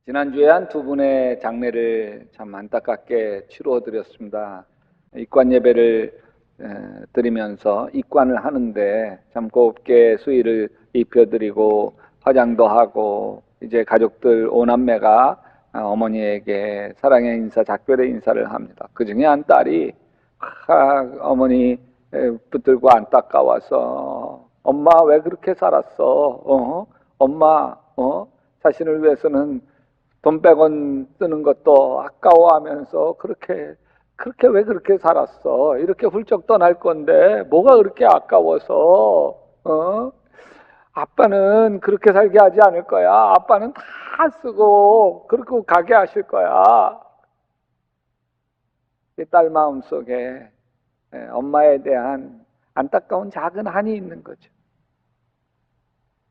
지난주에 한 두 분의 장례를 참 안타깝게 치루어드렸습니다. 입관 예배를 드리면서 입관을 하는데 참 곱게 수의를 입혀드리고 화장도 하고 이제 가족들 오남매가 어머니에게 사랑의 인사, 작별의 인사를 합니다. 그 중에 한 딸이 어머니 붙들고 안타까워서 엄마 왜 그렇게 살았어? 엄마 자신을 위해서는 돈 100원 쓰는 것도 아까워하면서 그렇게 왜 그렇게 살았어? 이렇게 훌쩍 떠날 건데 뭐가 그렇게 아까워서? 아빠는 그렇게 살게 하지 않을 거야. 아빠는 다 쓰고 그렇게 가게 하실 거야. 이 딸 마음속에 엄마에 대한 안타까운 작은 한이 있는 거죠.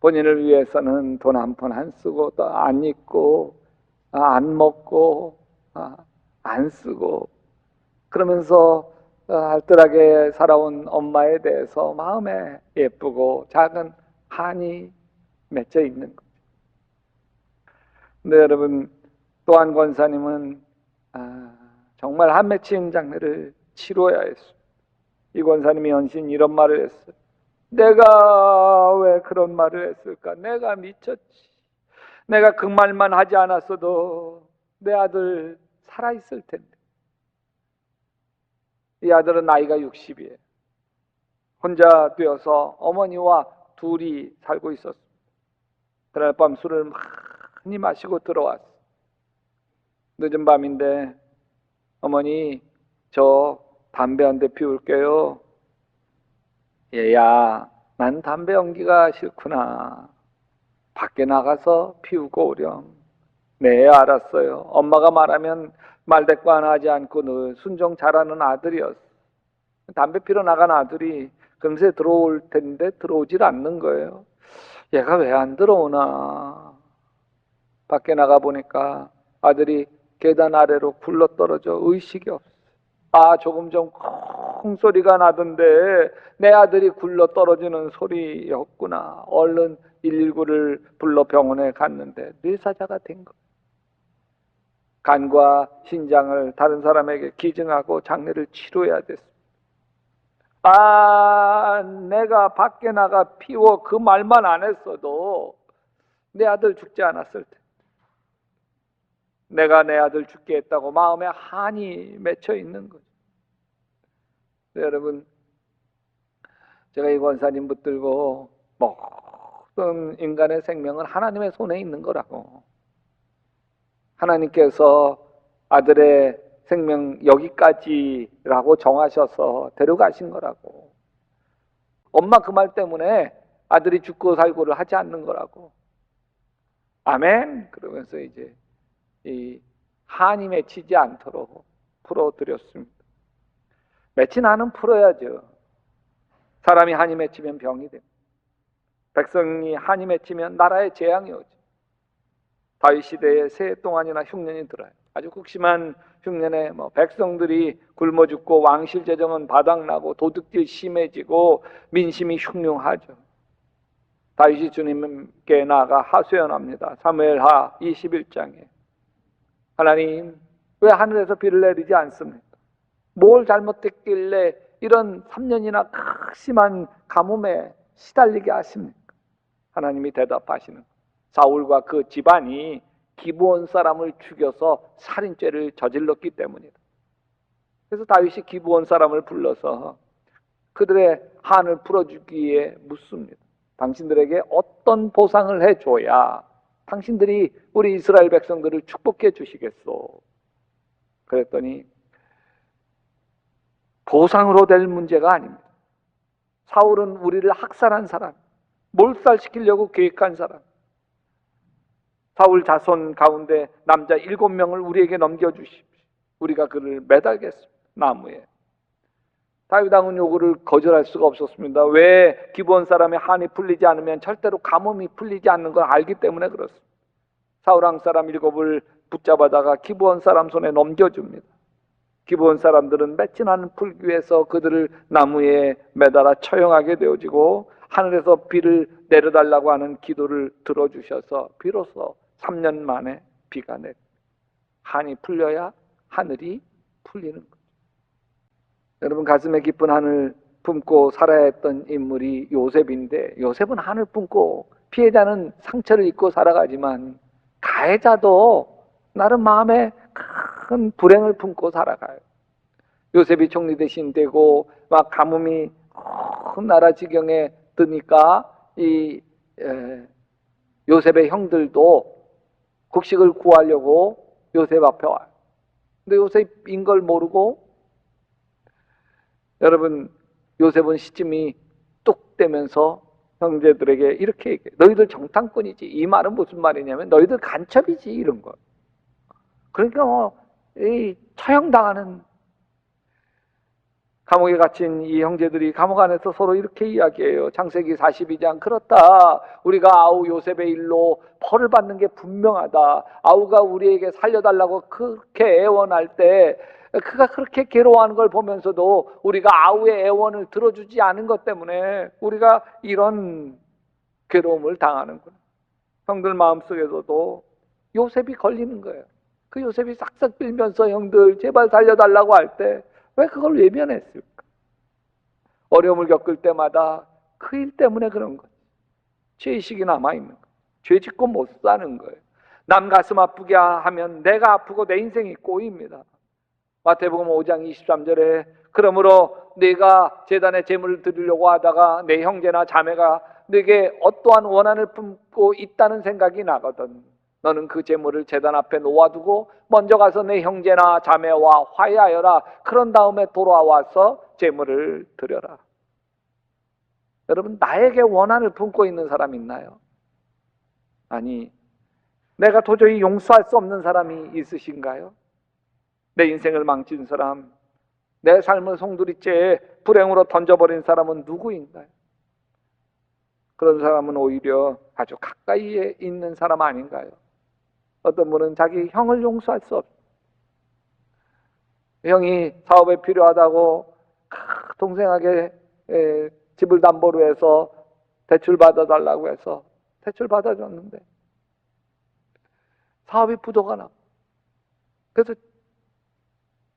본인을 위해서는 돈 한 푼 안 쓰고 또 안 입고 안 먹고 안 쓰고 그러면서 알뜰하게 살아온 엄마에 대해서 마음에 예쁘고 작은 한이 맺혀 있는 거죠. 근데 여러분, 또 한 권사님은 정말 한 맺힌 장례를 치러야 했어요. 이 권사님이 연신 이런 말을 했어요. 내가 왜 그런 말을 했을까? 내가 미쳤지. 내가 그 말만 하지 않았어도 내 아들 살아있을 텐데. 이 아들은 나이가 60이에요. 혼자 되어서 어머니와 둘이 살고 있었습니다. 그날 밤 술을 많이 마시고 들어왔어. 늦은 밤인데 어머니 저 담배 한 대 피울게요. 얘야, 난 담배 연기가 싫구나. 밖에 나가서 피우고 오렴. 네, 알았어요. 엄마가 말하면 말대꾸 하나 하지 않고 늘 순종 잘하는 아들이었어. 담배 피러 나간 아들이 금세 들어올 텐데 들어오질 않는 거예요. 얘가 왜 안 들어오나. 밖에 나가 보니까 아들이 계단 아래로 굴러떨어져 의식이 없어. 조금 전 콩 소리가 나던데 내 아들이 굴러 떨어지는 소리였구나. 얼른 119를 불러 병원에 갔는데 뇌사자가 된 거예요. 간과 신장을 다른 사람에게 기증하고 장례를 치러야 됐습니다. 내가 밖에 나가 피워 그 말만 안 했어도 내 아들 죽지 않았을 텐데. 내가 내 아들 죽게 했다고 마음에 한이 맺혀 있는 거죠. 여러분, 제가 이 권사님 붙들고 모든 인간의 생명은 하나님의 손에 있는 거라고. 하나님께서 아들의 생명 여기까지라고 정하셔서 데려가신 거라고. 엄마 그 말 때문에 아들이 죽고 살고를 하지 않는 거라고. 아멘. 그러면서 이제 이 한이 맺히지 않도록 풀어드렸습니다. 맺힌 한은 풀어야죠. 사람이 한이 맺히면 병이 됩니다. 백성이 한이 맺히면 나라에 재앙이 오죠. 다윗 시대에 새 동안이나 흉년이 들어요. 아주 극심한 흉년에 백성들이 굶어 죽고 왕실 재정은 바닥나고 도둑질 심해지고 민심이 흉흉하죠. 다윗이 주님께 나아가 하소연합니다. 사무엘하 21장에 하나님, 왜 하늘에서 비를 내리지 않습니까? 뭘 잘못했길래 이런 3년이나 극심한 가뭄에 시달리게 하십니까? 하나님이 대답하시는, 사울과 그 집안이 기브온 사람을 죽여서 살인죄를 저질렀기 때문이다. 그래서 다윗이 기브온 사람을 불러서 그들의 한을 풀어주기 위해 묻습니다. 당신들에게 어떤 보상을 해줘야 당신들이 우리 이스라엘 백성들을 축복해 주시겠소? 그랬더니 보상으로 될 문제가 아닙니다. 사울은 우리를 학살한 사람, 몰살시키려고 계획한 사람. 사울 자손 가운데 남자 7명을 우리에게 넘겨주십시오. 우리가 그를 매달겠습니다. 나무에. 다윗 왕은 요구를 거절할 수가 없었습니다. 왜? 기브온 사람의 한이 풀리지 않으면 절대로 가뭄이 풀리지 않는 걸 알기 때문에 그렇습니다. 사울 왕 사람 7을 붙잡아다가 기브온 사람 손에 넘겨줍니다. 기브온 사람들은 맺힌 한을 풀기 위해서 그들을 나무에 매달아 처형하게 되어지고 하늘에서 비를 내려달라고 하는 기도를 들어주셔서 비로소 3년 만에 비가 내. 한이 풀려야 하늘이 풀리는 거죠. 여러분, 가슴에 깊은 한을 품고 살아야 했던 인물이 요셉인데, 요셉은 한을 품고 피해자는 상처를 입고 살아가지만 가해자도 나름 마음에 큰 불행을 품고 살아가요. 요셉이 총리 대신 되고 막 가뭄이 큰 나라 지경에 드니까 이 요셉의 형들도 곡식을 구하려고 요셉 앞에 와요. 근데 요셉인 걸 모르고, 여러분, 요셉은 시침이 뚝 떼면서 형제들에게 이렇게 얘기해요. 너희들 정탐꾼이지. 이 말은 무슨 말이냐면 너희들 간첩이지, 이런 거. 그러니까 이 처형당하는, 감옥에 갇힌 이 형제들이 감옥 안에서 서로 이렇게 이야기해요. 창세기 42장, 그렇다, 우리가 아우 요셉의 일로 벌을 받는 게 분명하다. 아우가 우리에게 살려달라고 그렇게 애원할 때 그가 그렇게 괴로워하는 걸 보면서도 우리가 아우의 애원을 들어주지 않은 것 때문에 우리가 이런 괴로움을 당하는구나. 형들 마음속에서도 요셉이 걸리는 거예요. 그 요셉이 싹싹 빌면서 형들 제발 살려달라고 할 때 왜 그걸 외면했을까? 어려움을 겪을 때마다 그 일 때문에 그런 거예요. 죄의식이 남아있는 거예요. 죄 짓고 못 사는 거예요. 남 가슴 아프게 하면 내가 아프고 내 인생이 꼬입니다. 마태복음 5장 23절에 그러므로 네가 제단에 제물을 드리려고 하다가 내 형제나 자매가 네게 어떠한 원한을 품고 있다는 생각이 나거든 너는 그 제물을 제단 앞에 놓아두고 먼저 가서 내 형제나 자매와 화해하여라. 그런 다음에 돌아와서 제물을 드려라. 여러분, 나에게 원한을 품고 있는 사람 있나요? 아니, 내가 도저히 용서할 수 없는 사람이 있으신가요? 내 인생을 망친 사람, 내 삶을 송두리째 불행으로 던져버린 사람은 누구인가요? 그런 사람은 오히려 아주 가까이에 있는 사람 아닌가요? 어떤 분은 자기 형을 용서할 수 없어요. 형이 사업에 필요하다고 동생에게 집을 담보로 해서 대출 받아달라고 해서 대출 받아줬는데 사업이 부도가 나고, 그래서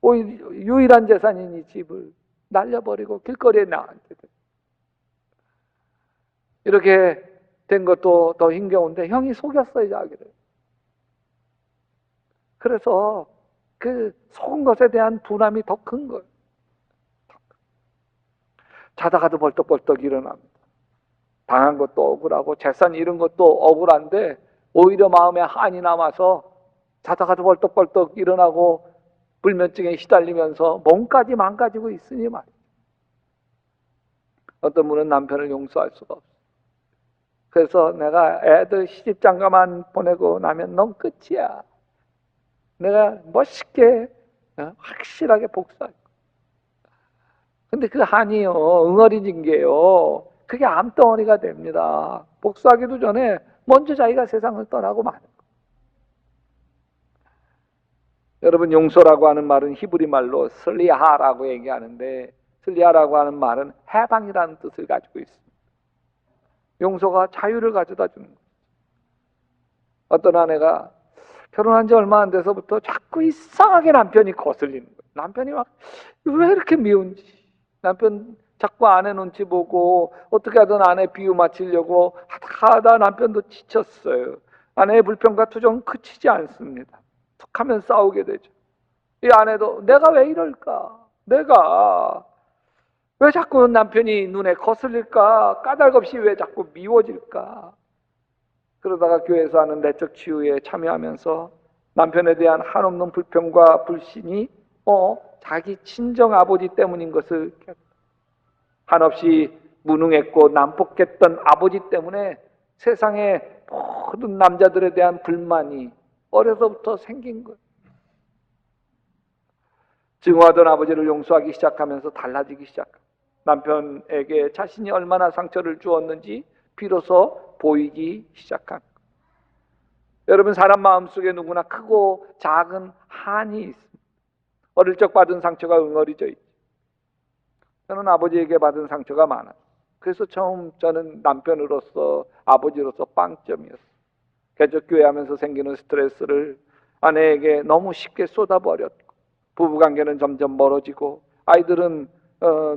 유일한 재산인 이 집을 날려버리고 길거리에 나앉게 돼. 이렇게 된 것도 더 힘겨운데 형이 속였어요, 자기를. 그래서 그 속은 것에 대한 분함이 더 큰 거예요. 자다가도 벌떡벌떡 일어납니다. 당한 것도 억울하고 재산 잃은 것도 억울한데 오히려 마음에 한이 남아서 자다가도 벌떡벌떡 일어나고 불면증에 시달리면서 몸까지 망가지고 있으니 말이에요. 어떤 분은 남편을 용서할 수가 없어요. 그래서 내가 애들 시집장가만 보내고 나면 넌 끝이야. 내가 멋있게 확실하게 복수할 거야. 근데 그 한이요, 응어리진 게요, 그게 암덩어리가 됩니다. 복수하기도 전에 먼저 자기가 세상을 떠나고 마는 거예요. 여러분, 용서라고 하는 말은 히브리 말로 슬리하라고 얘기하는데, 슬리하라고 하는 말은 해방이라는 뜻을 가지고 있습니다. 용서가 자유를 가져다 주는 거예요. 어떤 아내가 결혼한 지 얼마 안 돼서부터 자꾸 이상하게 남편이 거슬리는 거예요. 남편이 막 왜 이렇게 미운지, 남편 자꾸 아내 눈치 보고 어떻게 하든 아내 비유 맞추려고 하다 남편도 지쳤어요. 아내의 불평과 투정은 그치지 않습니다. 툭하면 싸우게 되죠. 이 아내도 내가 왜 이럴까? 내가 왜 자꾸 남편이 눈에 거슬릴까? 까닭없이 왜 자꾸 미워질까? 그러다가 교회에서 하는 내적 치유에 참여하면서 남편에 대한 한없는 불평과 불신이 자기 친정 아버지 때문인 것을, 한없이 무능했고 난폭했던 아버지 때문에 세상의 모든 남자들에 대한 불만이 어려서부터 생긴 거예요. 증오하던 아버지를 용서하기 시작하면서 달라지기 시작합니다. 남편에게 자신이 얼마나 상처를 주었는지 비로소 보이기 시작합니다. 여러분, 사람 마음속에 누구나 크고 작은 한이 있습니다. 어릴 적 받은 상처가 응어리져 있죠. 저는 아버지에게 받은 상처가 많아요. 그래서 처음 저는 남편으로서, 아버지로서 빵점이었어요. 개척교회하면서 생기는 스트레스를 아내에게 너무 쉽게 쏟아버렸고, 부부관계는 점점 멀어지고 아이들은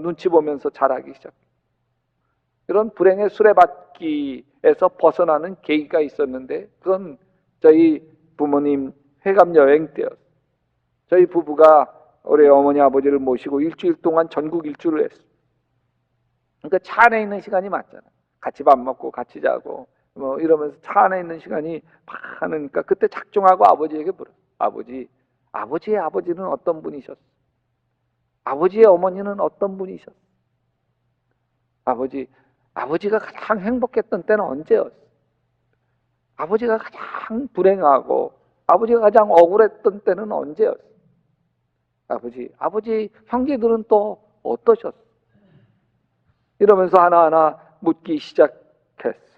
눈치 보면서 자라기 시작. 이런 불행의 수레바퀴에서 벗어나는 계기가 있었는데, 그건 저희 부모님 회감 여행 때였어요. 저희 부부가 우리 어머니 아버지를 모시고 일주일 동안 전국 일주를 했어요. 그러니까 차 안에 있는 시간이 많잖아. 같이 밥 먹고 같이 자고 뭐 이러면서 차 안에 있는 시간이 많으니까 그때 작정하고 아버지에게 물어요. 아버지의 아버지는 어떤 분이셨어? 아버지의 어머니는 어떤 분이셨어? 아버지가 가장 행복했던 때는 언제였어? 아버지가 가장 불행하고 아버지가 가장 억울했던 때는 언제였어? 아버지 형제들은 또 어떠셨어? 이러면서 하나하나 묻기 시작했어.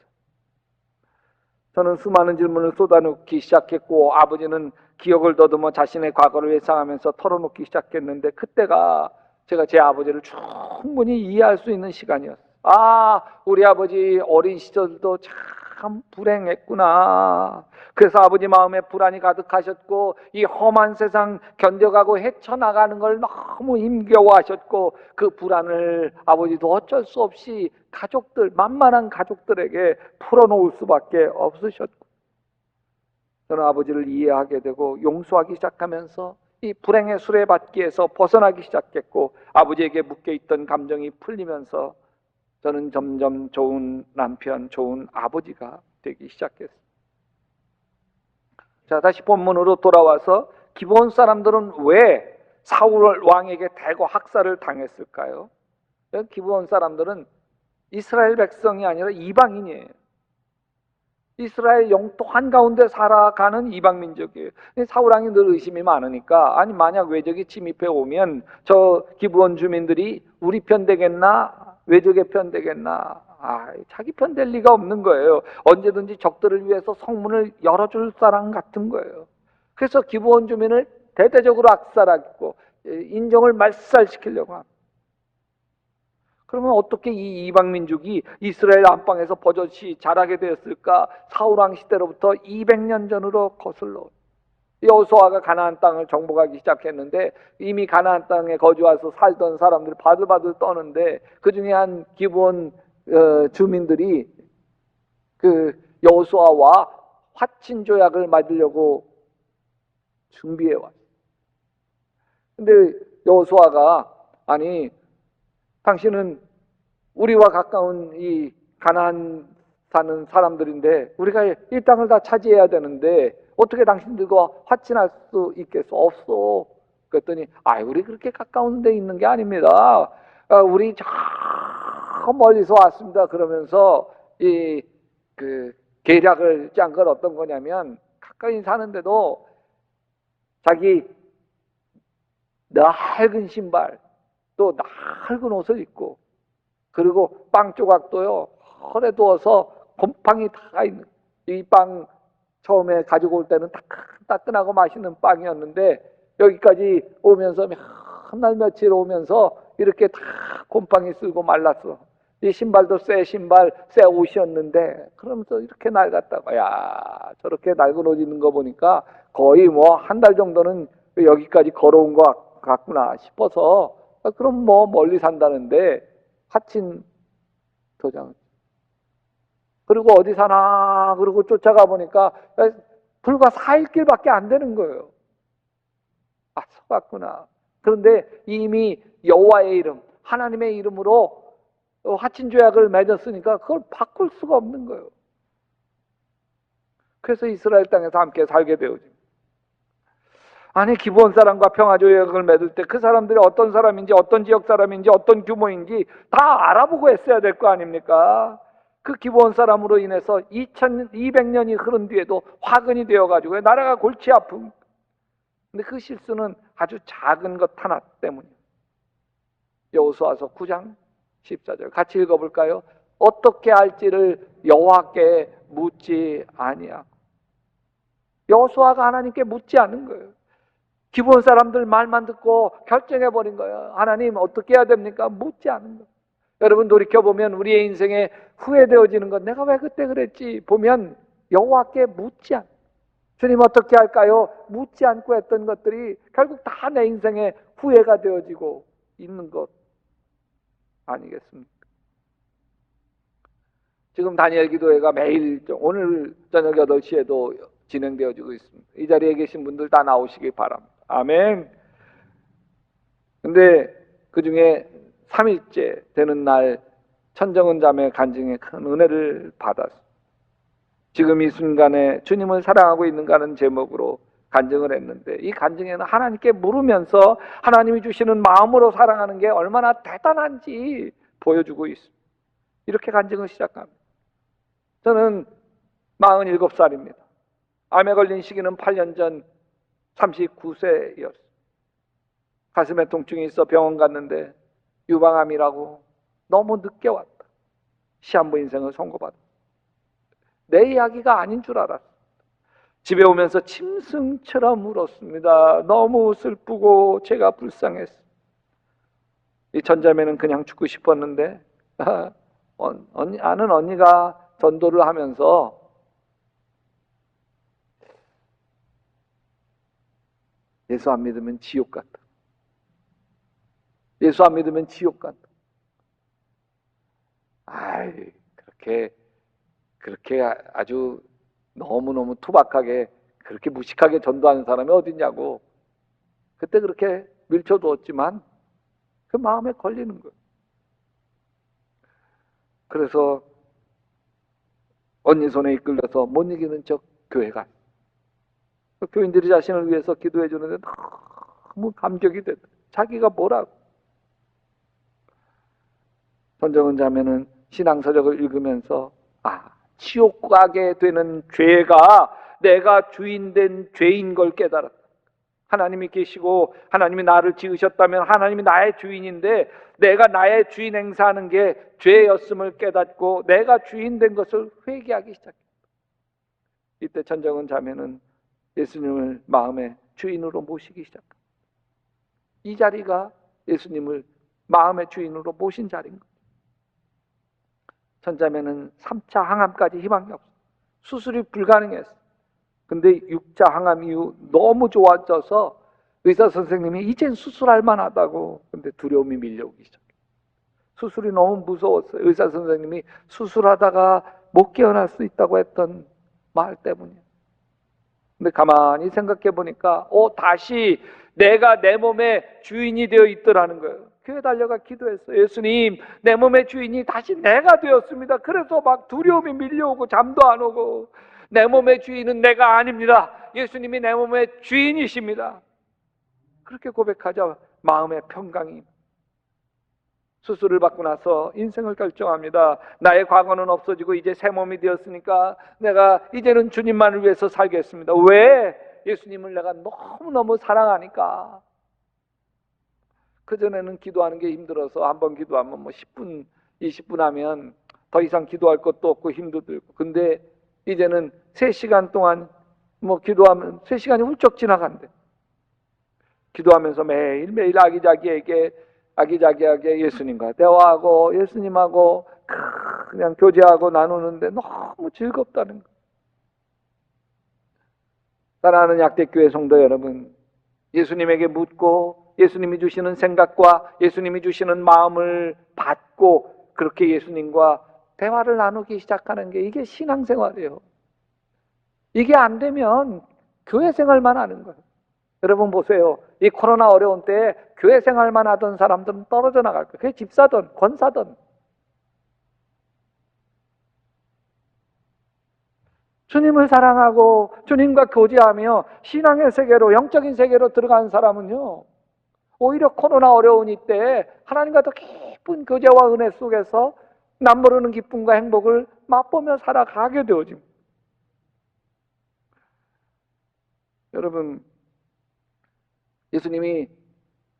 저는 수많은 질문을 쏟아놓기 시작했고, 아버지는 기억을 더듬어 자신의 과거를 회상하면서 털어놓기 시작했는데, 그때가 제가 제 아버지를 충분히 이해할 수 있는 시간이었어요. 우리 아버지 어린 시절도 참 불행했구나. 그래서 아버지 마음에 불안이 가득하셨고, 이 험한 세상 견뎌가고 헤쳐나가는 걸 너무 힘겨워하셨고, 그 불안을 아버지도 어쩔 수 없이 만만한 가족들에게 풀어놓을 수밖에 없으셨고, 저는 아버지를 이해하게 되고 용서하기 시작하면서 이 불행의 수레바퀴에서 벗어나기 시작했고, 아버지에게 묶여있던 감정이 풀리면서 저는 점점 좋은 남편, 좋은 아버지가 되기 시작했어요. 자, 다시 본문으로 돌아와서 기브온 사람들은 왜 사울 왕에게 대거 학살을 당했을까요? 기브온 사람들은 이스라엘 백성이 아니라 이방인이에요. 이스라엘 영토 한가운데 살아가는 이방 민족이에요. 사울 왕이 늘 의심이 많으니까, 만약 외적이 침입해 오면 저 기브온 주민들이 우리 편 되겠나 외적의 편 되겠나, 자기 편 될 리가 없는 거예요. 언제든지 적들을 위해서 성문을 열어줄 사람 같은 거예요. 그래서 기브온 주민을 대대적으로 악살하고 인정을 말살시키려고 합니다. 그러면 어떻게 이 이방 민족이 이스라엘 안방에서 버젓이 자라게 되었을까? 사울왕 시대로부터 200년 전으로 거슬러 여호수아가 가나안 땅을 정복하기 시작했는데, 이미 가나안 땅에 거주해서 살던 사람들이 바들바들 떠는데, 그 중에 한 기브온 주민들이 그 여호수아와 화친 조약을 맺으려고 준비해 왔어요. 근데 여호수아가 당신은 우리와 가까운 이 가나안 사는 사람들인데 우리가 이 땅을 다 차지해야 되는데 어떻게 당신들과 화친할 수 있겠어? 없어. 그랬더니 우리 그렇게 가까운 데 있는 게 아닙니다. 우리 저 멀리서 왔습니다. 그러면서 그 계략을 짠 건 어떤 거냐면, 가까이 사는데도 자기 낡은 신발 또 낡은 옷을 입고, 그리고 빵 조각도요 헐에 두어서 곰팡이 다 있는, 이 빵 처음에 가지고 올 때는 따끈하고 맛있는 빵이었는데 여기까지 오면서 한 며칠 오면서 이렇게 다 곰팡이 쓸고 말랐어. 이 신발도 새 신발, 새 옷이었는데 그러면서 이렇게 낡았다고. 저렇게 낡은 옷 입는 거 보니까 거의 한 달 정도는 여기까지 걸어온 것 같구나 싶어서, 그럼 멀리 산다는데 하친 도장. 그리고 어디 사나 그러고 쫓아가 보니까 불과 4일 길밖에 안 되는 거예요. 속았구나. 그런데 이미 여호와의 이름, 하나님의 이름으로 화친 조약을 맺었으니까 그걸 바꿀 수가 없는 거예요. 그래서 이스라엘 땅에서 함께 살게 되어지. 기브온 사람과 평화 조약을 맺을 때 그 사람들이 어떤 사람인지, 어떤 지역 사람인지, 어떤 규모인지 다 알아보고 했어야 될 거 아닙니까? 그 기브온 사람으로 인해서 2200년이 흐른 뒤에도 화근이 되어가지고 나라가 골치 아픈. 근데 그 실수는 아주 작은 것 하나 때문이에요. 여호수아서 9장 14절 같이 읽어볼까요? 어떻게 할지를 여호와께 묻지 아니하고. 여호수아가 하나님께 묻지 않은 거예요. 기브온 사람들 말만 듣고 결정해버린 거예요. 하나님 어떻게 해야 됩니까? 묻지 않은 거예요. 여러분 돌이켜보면 우리의 인생에 후회되어지는 건 내가 왜 그때 그랬지 보면 여호와께 묻지 않고, 주님 어떻게 할까요? 묻지 않고 했던 것들이 결국 다 내 인생의 후회가 되어지고 있는 것 아니겠습니까? 지금 다니엘 기도회가 매일 오늘 저녁 8시에도 진행되어지고 있습니다. 이 자리에 계신 분들 다 나오시기 바랍니다. 아멘. 근데 그 중에 3일째 되는 날 천정은 자매 간증에 큰 은혜를 받았습니다. 지금 이 순간에 주님을 사랑하고 있는가 하는 제목으로 간증을 했는데, 이 간증에는 하나님께 물으면서 하나님이 주시는 마음으로 사랑하는 게 얼마나 대단한지 보여주고 있습니다. 이렇게 간증을 시작합니다. 저는 47살입니다. 암에 걸린 시기는 8년 전 39세였어요. 가슴에 통증이 있어 병원 갔는데 유방암이라고 너무 늦게 왔다. 시한부 인생을 선고받았다. 내 이야기가 아닌 줄 알았어. 집에 오면서 짐승처럼 울었습니다. 너무 슬프고 제가 불쌍했어. 이 전자매는 그냥 죽고 싶었는데 아는 언니가 전도를 하면서 예수 안 믿으면 지옥 같다. 예수 안 믿으면 지옥 같다. 아이, 그렇게 아주 너무너무 투박하게 그렇게 무식하게 전도하는 사람이 어딨냐고. 그때 그렇게 밀쳐두었지만 그 마음에 걸리는 거예요. 그래서 언니 손에 이끌려서 못 이기는 척 교회 가. 교인들이 자신을 위해서 기도해 주는데 너무 감격이 됐다. 자기가 뭐라고. 천정은 자매는 신앙서적을 읽으면서 지옥 가게 되는 죄가 내가 주인된 죄인 걸 깨달았다. 하나님이 계시고 하나님이 나를 지으셨다면 하나님이 나의 주인인데 내가 나의 주인 행사하는 게 죄였음을 깨닫고 내가 주인된 것을 회개하기 시작했다. 이때 천정은 자매는 예수님을 마음의 주인으로 모시기 시작합니다. 이 자리가 예수님을 마음의 주인으로 모신 자리인 거예요. 천자매는 3차 항암까지 희망이 없어요. 수술이 불가능했어요. 근데 6차 항암 이후 너무 좋아져서 의사 선생님이 이젠 수술할 만하다고. 근데 두려움이 밀려오기 시작해요. 수술이 너무 무서웠어요. 의사 선생님이 수술하다가 못 깨어날 수 있다고 했던 말 때문이에요. 근데 가만히 생각해 보니까 다시 내가 내 몸의 주인이 되어 있더라는 거예요. 교회 달려가 기도했어요. 예수님, 내 몸의 주인이 다시 내가 되었습니다. 그래서 막 두려움이 밀려오고 잠도 안 오고, 내 몸의 주인은 내가 아닙니다. 예수님이 내 몸의 주인이십니다. 그렇게 고백하자 마음의 평강이. 수술을 받고 나서 인생을 결정합니다. 나의 과거는 없어지고 이제 새 몸이 되었으니까 내가 이제는 주님만을 위해서 살겠습니다. 왜? 예수님을 내가 너무너무 사랑하니까. 그전에는 기도하는 게 힘들어서 한번 기도하면 10분, 20분 하면 더 이상 기도할 것도 없고 힘도 들고. 근데 이제는 3시간 동안 기도하면 3시간이 훌쩍 지나간대. 기도하면서 매일매일 아기자기하게 예수님과 대화하고 예수님하고 그냥 교제하고 나누는데 너무 즐겁다는 거예요. 사랑하는 약대교회 성도 여러분, 예수님에게 묻고 예수님이 주시는 생각과 예수님이 주시는 마음을 받고 그렇게 예수님과 대화를 나누기 시작하는 게 이게 신앙생활이에요. 이게 안 되면 교회 생활만 하는 거예요. 여러분 보세요. 이 코로나 어려운 때에 교회 생활만 하던 사람들은 떨어져 나갈 거예요. 그게 집사든 권사든. 주님을 사랑하고 주님과 교제하며 신앙의 세계로, 영적인 세계로 들어가는 사람은요, 오히려 코로나 어려운 이때 하나님과 더 깊은 교제와 은혜 속에서 남모르는 기쁨과 행복을 맛보며 살아가게 되어집니다. 여러분, 예수님이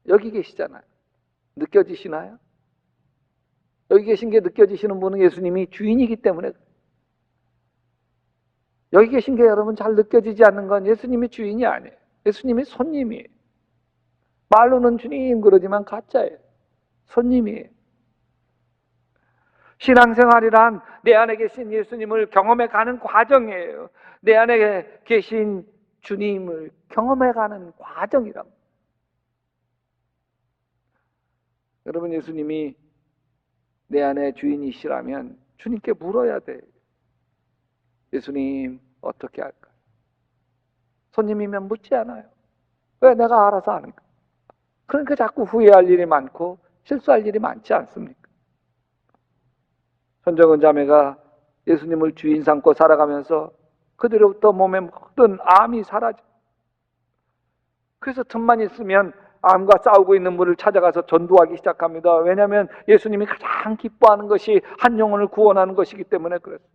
여기 계시잖아요. 느껴지시나요? 여기 계신 게 느껴지시는 분은 예수님이 주인이기 때문에. 여기 계신 게 여러분 잘 느껴지지 않는 건 예수님이 주인이 아니에요. 예수님이 손님이에요. 말로는 주님 그러지만 가짜예요. 손님이에요. 신앙생활이란 내 안에 계신 예수님을 경험해 가는 과정이에요. 내 안에 계신 주님을 경험해 가는 과정이랍니다. 여러분, 예수님이 내 안에 주인이시라면 주님께 물어야 돼. 예수님, 어떻게 할까? 손님이면 묻지 않아요. 왜 내가 알아서 하는가? 그러니까 자꾸 후회할 일이 많고 실수할 일이 많지 않습니까? 손정은 자매가 예수님을 주인 삼고 살아가면서 그대로부터 몸에 모든 암이 사라져. 그래서 틈만 있으면 암과 싸우고 있는 분을 찾아가서 전도하기 시작합니다. 왜냐하면 예수님이 가장 기뻐하는 것이 한 영혼을 구원하는 것이기 때문에 그랬어요.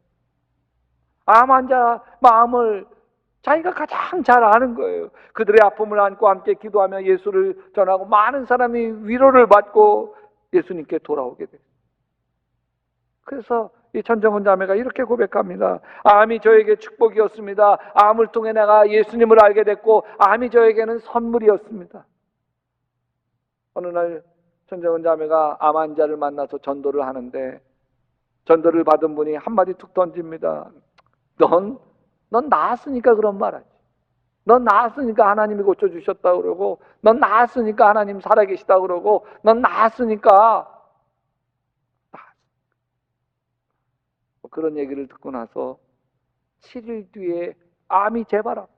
암 환자 마음을 자기가 가장 잘 아는 거예요. 그들의 아픔을 안고 함께 기도하며 예수를 전하고 많은 사람이 위로를 받고 예수님께 돌아오게 돼요. 그래서 이 천정은 자매가 이렇게 고백합니다. 암이 저에게 축복이었습니다. 암을 통해 내가 예수님을 알게 됐고 암이 저에게는 선물이었습니다. 어느 날 천정은 자매가 암 환자를 만나서 전도를 하는데 전도를 받은 분이 한마디 툭 던집니다. 넌 나았으니까 그런 말 하지. 넌 나았으니까 하나님이 고쳐주셨다 그러고, 넌 나았으니까 하나님 살아계시다 그러고, 넌 나았으니까. 그런 얘기를 듣고 나서 7일 뒤에 암이 재발합.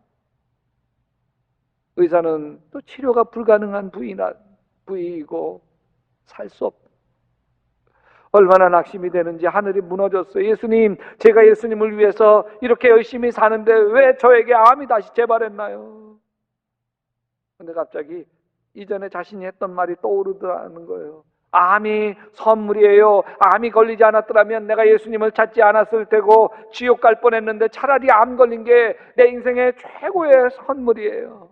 의사는 또 치료가 불가능한 부위이고 살 수 없다. 얼마나 낙심이 되는지 하늘이 무너졌어요. 예수님, 제가 예수님을 위해서 이렇게 열심히 사는데 왜 저에게 암이 다시 재발했나요? 근데 갑자기 이전에 자신이 했던 말이 떠오르더라는 거예요. 암이 선물이에요. 암이 걸리지 않았더라면 내가 예수님을 찾지 않았을 테고 지옥 갈 뻔했는데 차라리 암 걸린 게 내 인생의 최고의 선물이에요.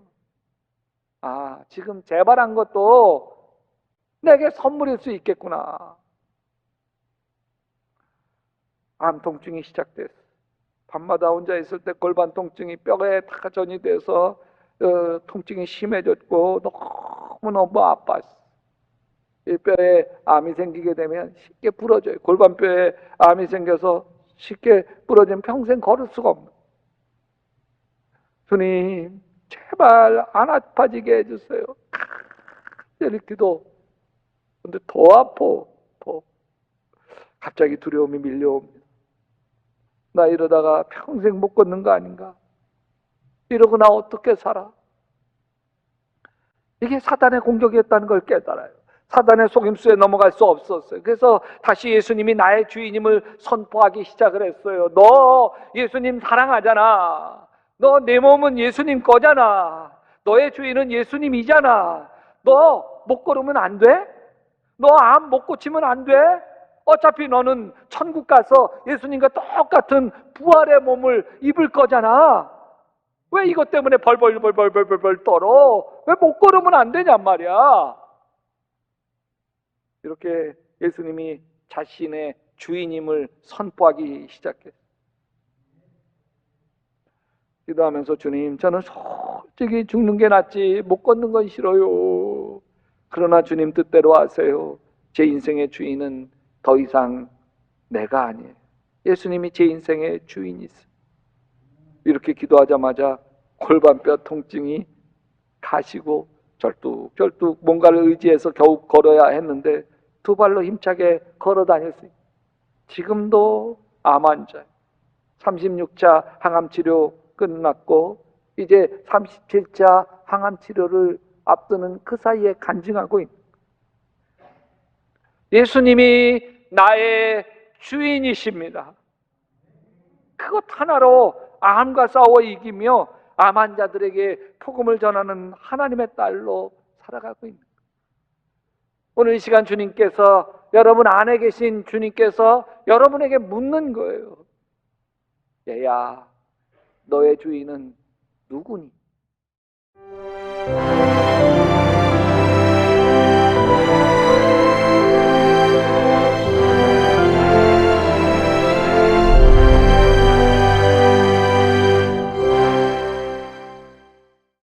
아, 지금 재발한 것도 내게 선물일 수 있겠구나. 암 통증이 시작됐어. 밤마다 혼자 있을 때 골반 통증이 뼈에 다 전이 돼서 통증이 심해졌고 너무너무 아팠어. 이 뼈에 암이 생기게 되면 쉽게 부러져요. 골반뼈에 암이 생겨서 쉽게 부러지면 평생 걸을 수가 없는. 주님, 제발 안 아파지게 해주세요. 이렇게도. 근데 더 아파. 더. 갑자기 두려움이 밀려옵니다. 나 이러다가 평생 못 걷는 거 아닌가? 이러고 나 어떻게 살아? 이게 사단의 공격이었다는 걸 깨달아요. 사단의 속임수에 넘어갈 수 없었어요. 그래서 다시 예수님이 나의 주인임을 선포하기 시작을 했어요. 너 예수님 사랑하잖아. 너 내 몸은 예수님 거잖아. 너의 주인은 예수님이잖아. 너 못 걸으면 안 돼? 너 암 못 고치면 안 돼? 어차피 너는 천국 가서 예수님과 똑같은 부활의 몸을 입을 거잖아. 왜 이것 때문에 벌벌 떨어? 왜 못 걸으면 안 되냔 말이야. 이렇게 예수님이 자신의 주인임을 선포하기 시작했어요. 기도하면서 주님, 저는 솔직히 죽는 게 낫지 못 걷는 건 싫어요. 그러나 주님 뜻대로 하세요. 제 인생의 주인은 더 이상 내가 아니에요. 예수님이 제 인생의 주인이세요. 이렇게 기도하자마자 골반뼈 통증이 가시고 절뚝절뚝 뭔가를 의지해서 겨우 걸어야 했는데 두 발로 힘차게 걸어 다닐 수 있어요. 지금도 암 환자 36차 항암 치료 끝났고 이제 37차 항암 치료를 앞두는 그 사이에 간증하고 있는 예수님이 나의 주인이십니다. 그것 하나로 암과 싸워 이기며 암 환자들에게 복음을 전하는 하나님의 딸로 살아가고 있는 거예요. 오늘 이 시간 주님께서 여러분 안에 계신 주님께서 여러분에게 묻는 거예요. 얘야, 너의 주인은 누구니?